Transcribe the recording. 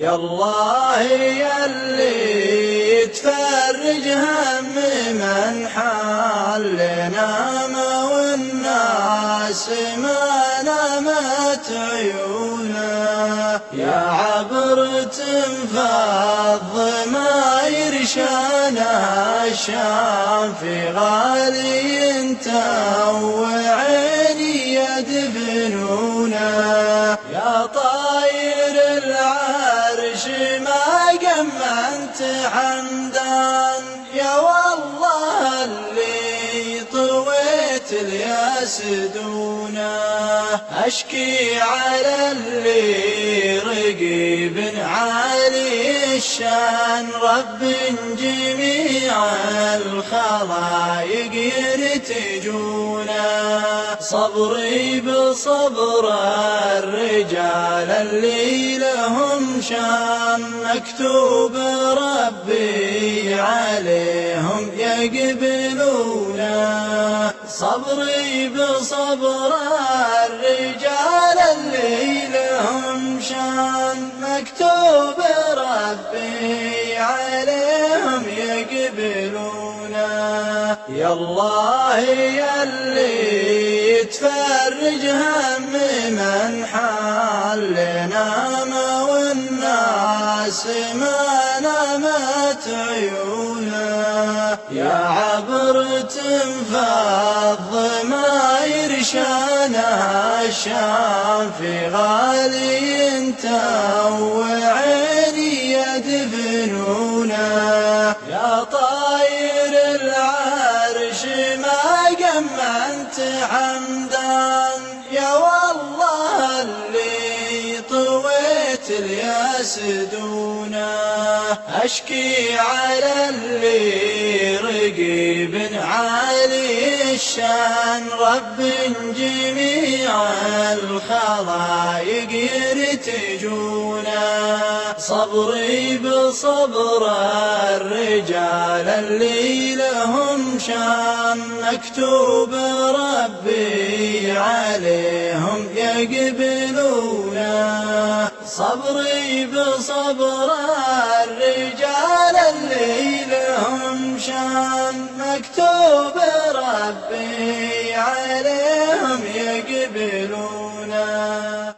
يا الله يلي تفرج هم من حالنا والناس ما نامت عيونا، يا عبرة فض ما يرشانا الشافي غالي انت وعيني يدفنونا، يا طاير العرش ما قمنت حمدان، يا والله اللي طويت الياس دونا، أشكي على اللي رقيب عالي الشان، رب جميع الخلائق يرتجونا، صبري بصبر الرجال اللي لهم شان، مكتوب ربي عليهم يقبلونا، صبري بصبر الرجال اللي لهم شان، مكتوب ربي عليهم يقبلونا، يا الله يلي تفرج هم من حالنا والناس ما نامت عيونا، يا عبرة فض ما يرشانا الشافي غالي انت وعيني يدفنونا، يا طاير العرش ما قمنت حمدان، يا والله اللي طويت الياس دونا، أشكي على اللي رقيب عالي الشان، رب جميع الخلائق يرتجونا، صبري بصبر الرجال اللي لهم شان، مكتوب ربي عليهم يقبلونا، صبري بصبر